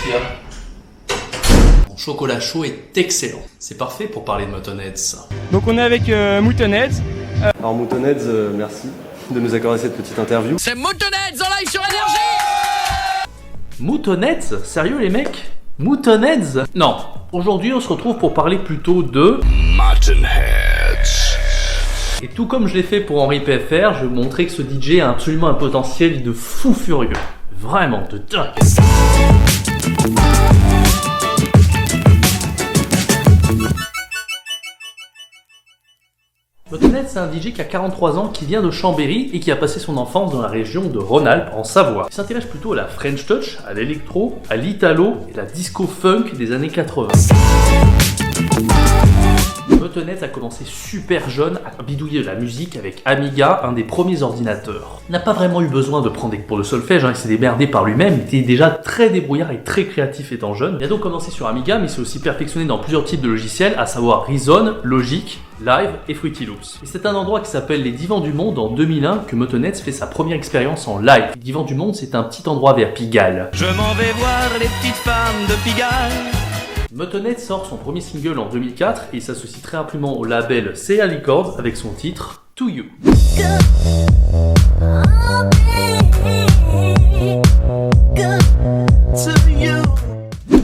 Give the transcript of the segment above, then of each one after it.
qu'il y a? Mon chocolat chaud est excellent. C'est parfait pour parler de Motonheads. Donc on est avec Motonheads. Alors Motonheads, merci de nous accorder cette petite interview. C'est Motonheads en live sur Énergie. Motonheads? Sérieux les mecs? Motonheads? Non. Aujourd'hui on se retrouve pour parler plutôt de Motonheads. Et tout comme je l'ai fait pour Henri PFR, je vais vous montrer que ce DJ a absolument un potentiel de fou furieux. Vraiment de dingue. Motonheads, c'est un DJ qui a 43 ans, qui vient de Chambéry et qui a passé son enfance dans la région de Rhône-Alpes, en Savoie. Il s'intéresse plutôt à la French Touch, à l'électro, à l'italo et la disco funk des années 80. Motonheads a commencé super jeune à bidouiller de la musique avec Amiga, un des premiers ordinateurs. Il n'a pas vraiment eu besoin de prendre des cours de solfège, il s'est démerdé par lui-même, il était déjà très débrouillard et très créatif étant jeune. Il a donc commencé sur Amiga, mais il s'est aussi perfectionné dans plusieurs types de logiciels, à savoir Reason, Logic, Live et Fruity Loops. Et c'est un endroit qui s'appelle les Divans du Monde en 2001 que Motonheads fait sa première expérience en live. Les Divans du Monde, c'est un petit endroit vers Pigalle. Je m'en vais voir les petites femmes de Pigalle. Motonheads sort son premier single en 2004 et il s'associe très rapidement au label CA Records avec son titre To You.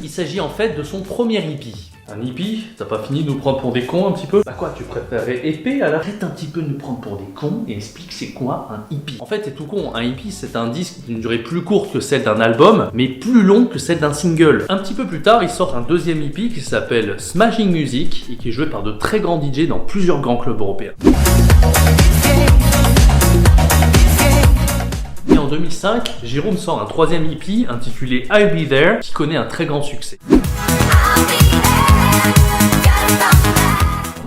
Il s'agit en fait de son premier hippie. Un hippie, t'as pas fini de nous prendre pour des cons un petit peu? Bah quoi, tu préférais épée alors? Arrête un petit peu de nous prendre pour des cons et explique c'est quoi un hippie. En fait, c'est tout con, un hippie c'est un disque d'une durée plus courte que celle d'un album, mais plus long que celle d'un single. Un petit peu plus tard, il sort un deuxième hippie qui s'appelle Smashing Music et qui est joué par de très grands DJ dans plusieurs grands clubs européens. Et en 2005, Jérôme sort un troisième hippie intitulé I'll Be There qui connaît un très grand succès.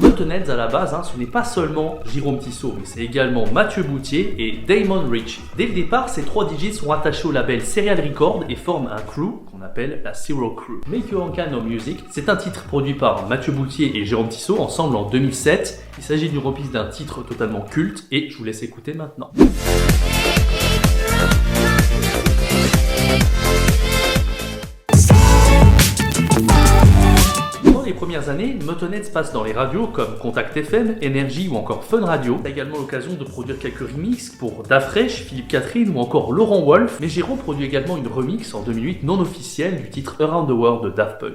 Motonheads à la base, ce n'est pas seulement Jérôme Tissot, mais c'est également Mathieu Boutier et Damon Ritchie. Dès le départ, ces trois DJ sont attachés au label Serial Records et forment un crew qu'on appelle la Zero Crew. Make Your Kind of Music, c'est un titre produit par Mathieu Boutier et Jérôme Tissot ensemble en 2007. Il s'agit d'une reprise d'un titre totalement culte et je vous laisse écouter maintenant. Les premières années, Motonheads passe dans les radios comme Contact FM, Énergie ou encore Fun Radio. Il a également l'occasion de produire quelques remixes pour Dafresh, Philippe Catherine ou encore Laurent Wolf. Mais Jérôme produit également une remix en 2008 non officielle du titre Around the World de Daft Punk.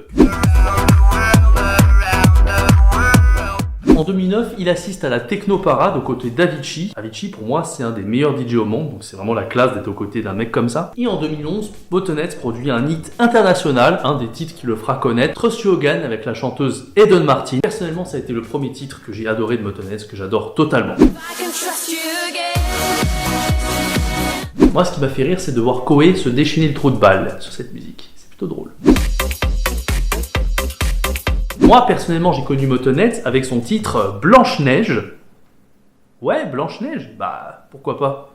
En 2009, il assiste à la Techno Parade aux côtés d'Avicii. Avicii, pour moi, c'est un des meilleurs DJ au monde, donc c'est vraiment la classe d'être aux côtés d'un mec comme ça. Et en 2011, Motonheads produit un hit international, un des titres qui le fera connaître, Trust You Again avec la chanteuse Eden Martin. Personnellement, ça a été le premier titre que j'ai adoré de Motonheads, que j'adore totalement. Moi, ce qui m'a fait rire, c'est de voir Koé se déchaîner le trou de balle sur cette musique. C'est plutôt drôle. Moi, personnellement, j'ai connu Motonheads avec son titre Blanche-Neige. Ouais, Blanche-Neige, bah, pourquoi pas.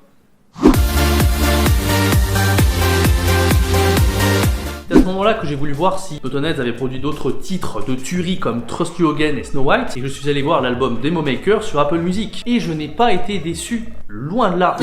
C'est à ce moment-là que j'ai voulu voir si Motonheads avait produit d'autres titres de tuerie comme Trust You Again et Snow White, et je suis allé voir l'album Demo Maker sur Apple Music. Et je n'ai pas été déçu, loin de là.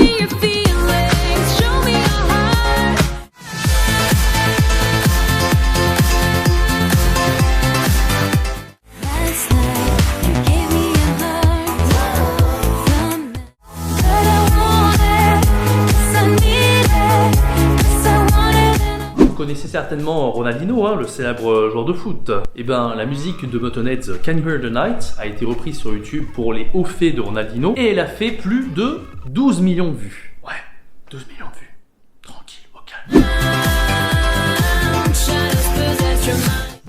Vous connaissez certainement Ronaldinho, le célèbre joueur de foot. Et ben, la musique de Motonheads Can You Hear the Night a été reprise sur YouTube pour les hauts faits de Ronaldinho et elle a fait plus de 12 millions de vues. Ouais, 12 millions de vues. Tranquille, au calme.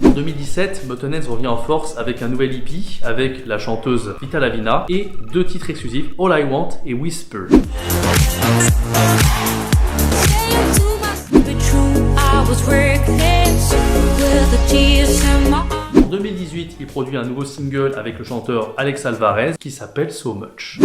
En 2017, Motonheads revient en force avec un nouvel EP avec la chanteuse Vita Lavina et deux titres exclusifs, All I Want et Whisper. En 2018, il produit un nouveau single avec le chanteur Alex Alvarez qui s'appelle So Much.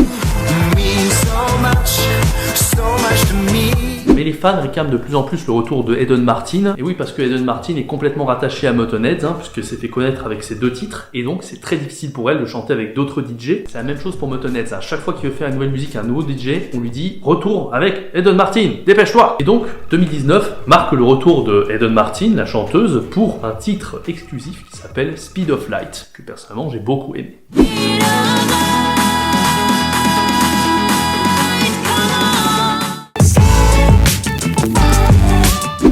Mais les fans réclament de plus en plus le retour de Eden Martin. Et oui, parce que Eden Martin est complètement rattachée à Muttonheads, puisqu'elle s'est fait connaître avec ses 2 titres, et donc c'est très difficile pour elle de chanter avec d'autres DJ. C'est la même chose pour Muttonheads. À chaque fois qu'il veut faire une nouvelle musique, un nouveau DJ, on lui dit retour avec Eden Martin, dépêche-toi. Et donc 2019 marque le retour de Eden Martin, la chanteuse, pour un titre exclusif qui s'appelle Speed of Light, que personnellement j'ai beaucoup aimé.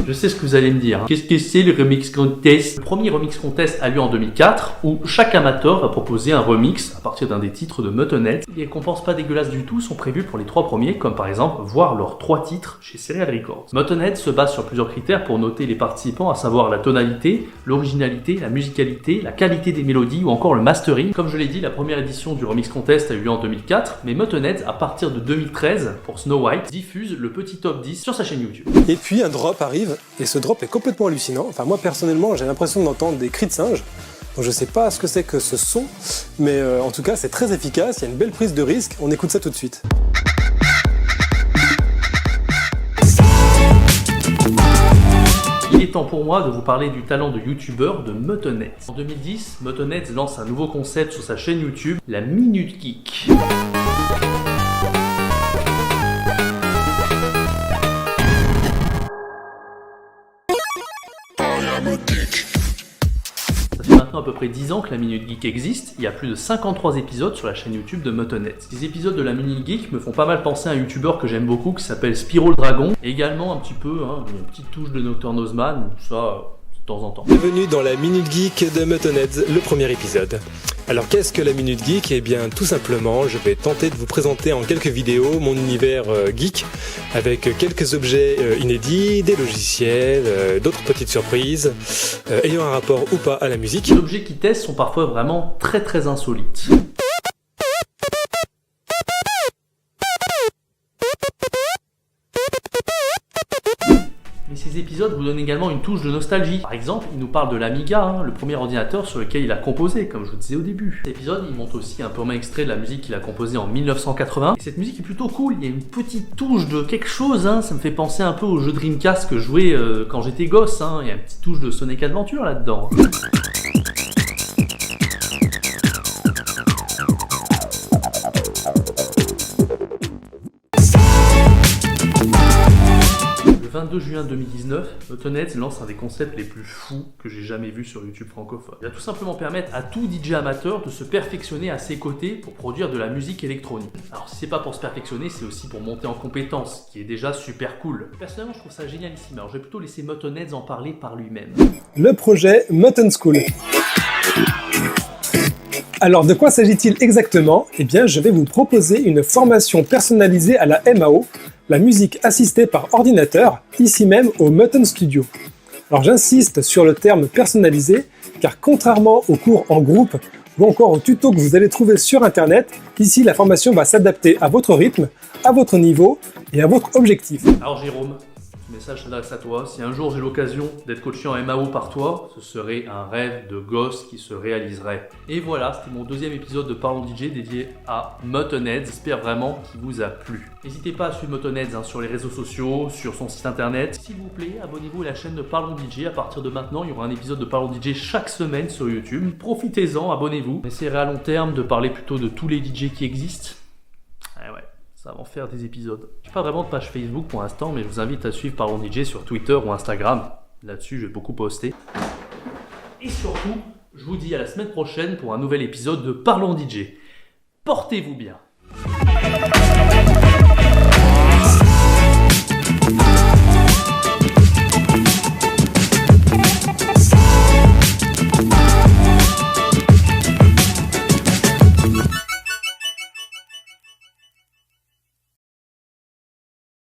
Je sais ce que vous allez me dire. Qu'est-ce que c'est le Remix Contest? Le premier Remix Contest a lieu en 2004 où chaque amateur va proposer un remix à partir d'un des titres de Muttonheads. Les récompenses pas dégueulasses du tout sont prévues pour les 3 premiers, comme par exemple voir leurs 3 titres chez Serial Records. Muttonheads se base sur plusieurs critères pour noter les participants, à savoir la tonalité, l'originalité, la musicalité, la qualité des mélodies ou encore le mastering. Comme je l'ai dit, la première édition du Remix Contest a eu lieu en 2004, mais Muttonheads, à partir de 2013, pour Snow White, diffuse le petit top 10 sur sa chaîne YouTube. Et puis un drop arrive, et ce drop est complètement hallucinant. Enfin moi personnellement j'ai l'impression d'entendre des cris de singe. Donc, je sais pas ce que c'est que ce son, mais en tout cas c'est très efficace, il y a une belle prise de risque, on écoute ça tout de suite. Il est temps pour moi de vous parler du talent de youtubeur de Muttonheads. En 2010, Muttonheads lance un nouveau concept sur sa chaîne YouTube, la Minute Geek. Ça fait maintenant à peu près 10 ans que la Minute Geek existe, il y a plus de 53 épisodes sur la chaîne YouTube de Muttonheads. Ces épisodes de la Minute Geek me font pas mal penser à un youtubeur que j'aime beaucoup qui s'appelle Spyro le Dragon, et également un petit peu, une petite touche de Dr Nozman, ça de temps en temps. Bienvenue dans la Minute Geek de Muttonheads, le premier épisode. Alors qu'est-ce que la Minute Geek? Eh bien tout simplement, je vais tenter de vous présenter en quelques vidéos mon univers geek, avec quelques objets inédits, des logiciels, d'autres petites surprises, ayant un rapport ou pas à la musique. Les objets qu'ils testent sont parfois vraiment très insolites. Mais ces épisodes vous donnent également une touche de nostalgie. Par exemple, il nous parle de l'Amiga, le premier ordinateur sur lequel il a composé, comme je vous disais au début. Cet épisode, il montre aussi un premier extrait de la musique qu'il a composée en 1980. Et cette musique est plutôt cool, il y a une petite touche de quelque chose, ça me fait penser un peu au jeu Dreamcast que je jouais quand j'étais gosse, il y a une petite touche de Sonic Adventure là-dedans. Le 22 juin 2019, Muttonheads lance un des concepts les plus fous que j'ai jamais vus sur YouTube francophone. Il va tout simplement permettre à tout DJ amateur de se perfectionner à ses côtés pour produire de la musique électronique. Alors si c'est pas pour se perfectionner, c'est aussi pour monter en compétence, ce qui est déjà super cool. Personnellement, je trouve ça génialissime. Alors je vais plutôt laisser Muttonheads en parler par lui-même. Le projet Mutton School. Alors de quoi s'agit-il exactement? Eh bien je vais vous proposer une formation personnalisée à la MAO, la musique assistée par ordinateur, ici même au Mutton Studio. Alors j'insiste sur le terme personnalisé, car contrairement aux cours en groupe ou encore aux tutos que vous allez trouver sur internet, ici la formation va s'adapter à votre rythme, à votre niveau et à votre objectif. Alors Jérôme, ce message s'adresse à toi. Si un jour j'ai l'occasion d'être coaché en MAO par toi, ce serait un rêve de gosse qui se réaliserait. Et voilà, c'était mon deuxième épisode de Parlons DJ dédié à Muttonheads. J'espère vraiment qu'il vous a plu. N'hésitez pas à suivre Muttonheads sur les réseaux sociaux, sur son site internet. S'il vous plaît, abonnez-vous à la chaîne de Parlons DJ. À partir de maintenant, il y aura un épisode de Parlons DJ chaque semaine sur YouTube. Profitez-en, abonnez-vous. On essaierait à long terme de parler plutôt de tous les DJ qui existent. Ouais. Ça va en faire des épisodes. Je n'ai pas vraiment de page Facebook pour l'instant, mais je vous invite à suivre Parlons DJ sur Twitter ou Instagram. Là-dessus, je vais beaucoup poster. Et surtout, je vous dis à la semaine prochaine pour un nouvel épisode de Parlons DJ. Portez-vous bien.